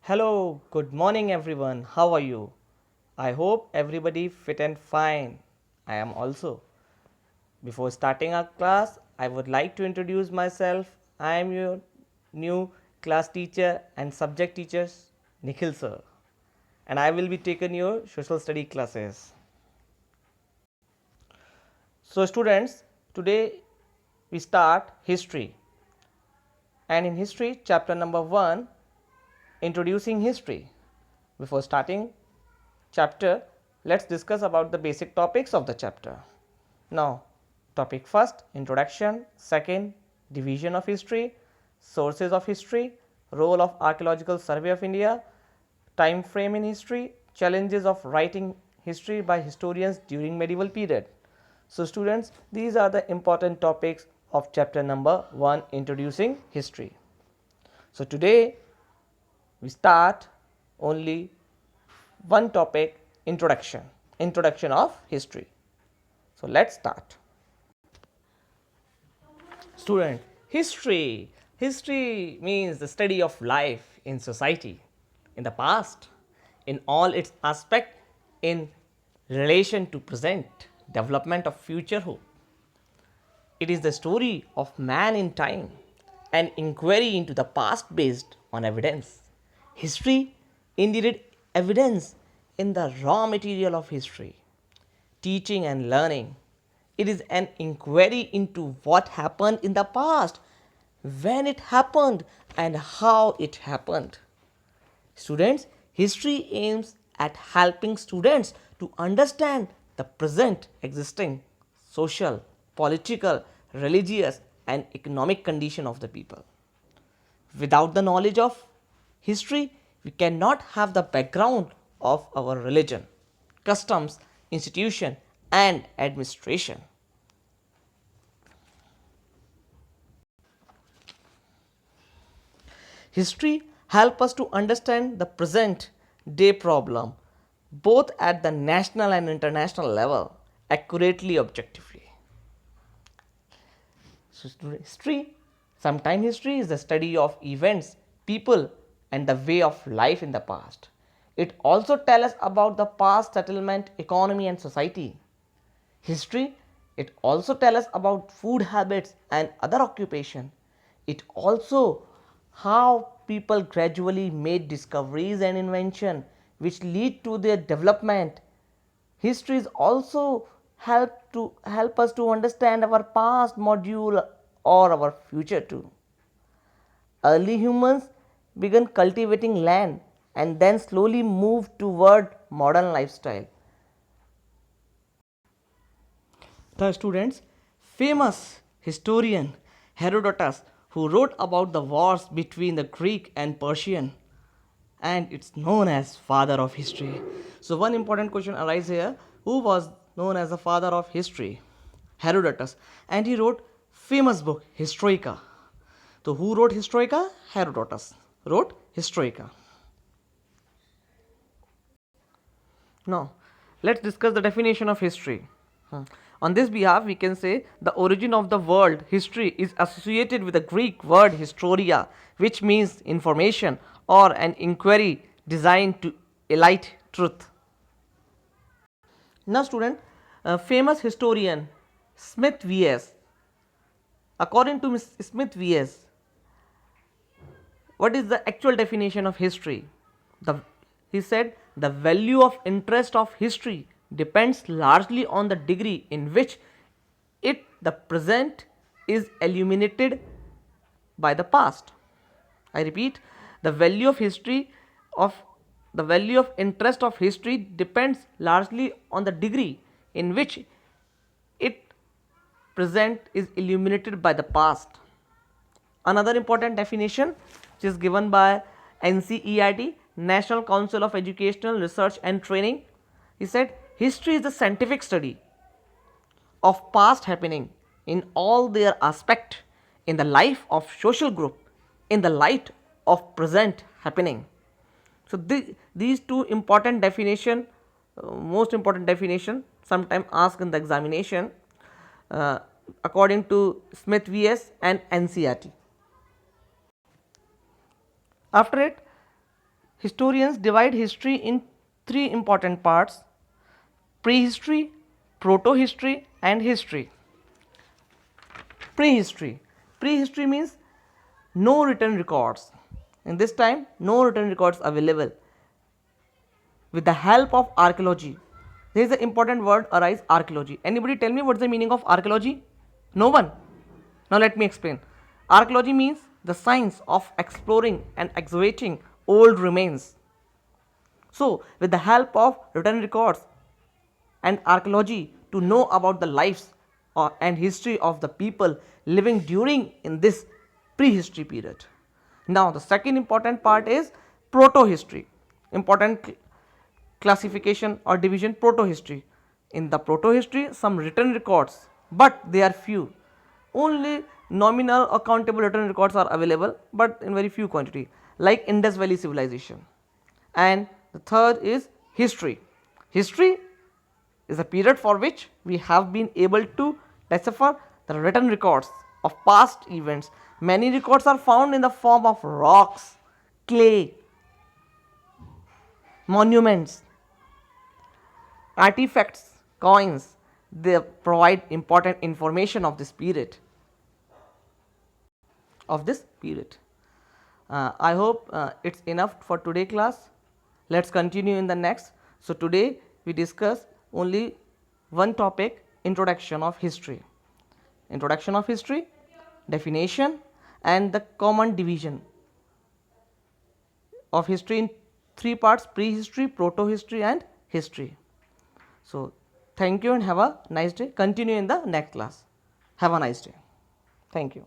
Hello, good morning everyone. How are you? I hope everybody fit and fine. I am also. Before starting our class, I would like to introduce myself. I am your new class teacher and subject teacher, Nikhil sir, and I will be taking your social study classes. So students, today we start history. And in history, chapter number 1, introducing history. Before starting chapter, let's discuss about the basic topics of the chapter. Now, topic first, introduction, second, division of history, sources of history, role of archaeological survey of India, time frame in history, challenges of writing history by historians during medieval period. So students, these are the important topics of chapter number 1, introducing history. So today we start only one topic, introduction of history. So let's start. Student, history means the study of life in society in the past in all its aspect in relation to present development of future hope. It is the story of man in time, an inquiry into the past based on evidence. History indeed evidence in the raw material of history, teaching and learning. It is an inquiry into what happened in the past, when it happened, and how it happened. Students, history aims at helping students to understand the present existing social, political, religious, and economic condition of the people. Without the knowledge of history, we cannot have the background of our religion, customs, institution, and administration. History help us to understand the present day problem both at the national and international level accurately, objectively. So history, sometimes history is the study of events, people, and the way of life in the past. It also tells us about the past settlement, economy, and society. History, it also tells us about food habits and other occupation. It also how people gradually made discoveries and invention which lead to their development. Histories also help us to understand our past module or our future too. Early humans began cultivating land and then slowly moved toward modern lifestyle. The students, famous historian Herodotus, who wrote about the wars between the Greek and Persian, and it's known as father of history. So one important question arises here: who was known as the father of history? Herodotus, and he wrote famous book Historica. So who wrote Historica? Herodotus wrote Historica. Now, let's discuss the definition of history. On this behalf, we can say the origin of the word history is associated with the Greek word historia, which means information or an inquiry designed to elite truth. Now, student, famous historian Smith V.S. According to Smith V.S., what is the actual definition of history? He said the value of interest of history depends largely on the degree in which the present is illuminated by the past. I repeat, the value of history of the value of interest of history depends largely on the degree in which it present is illuminated by the past. Another important definition which is given by NCERT, National Council of Educational Research and Training. He said history is the scientific study of past happening in all their aspect in the life of social group in the light of present happening. So these two important definition, most important definition, sometime asked in the examination, uh, according to Smith vs and NCERT. After it, Historians divide history in three important parts: prehistory, proto-history, and history. Prehistory. Prehistory means no written records. In this time, no written records available. With the help of archaeology, there is an important word arise, archaeology. Anybody tell me what's the meaning of archaeology? No one. Now let me explain. Archaeology means the science of exploring and excavating old remains. So, with the help of written records and archaeology to know about the lives and history of the people living during in this prehistory period. Now, the second important part is proto-history. Important classification or division: proto-history. In the proto-history, some written records, but they are few. Only nominal or countable written records are available, but in very few quantity, like Indus Valley civilization. And the third is history. History is a period for which we have been able to decipher the written records of past events. Many records are found in the form of rocks, clay, monuments, artifacts, coins. They provide important information of this period. I hope it's enough for today class. Let's continue in the next. So today we discuss only one topic: introduction of history. Introduction of history, definition, and the common division of history in three parts: prehistory, proto-history, and history. So thank you and have a nice day. Continue in the next class. Have a nice day. Thank you.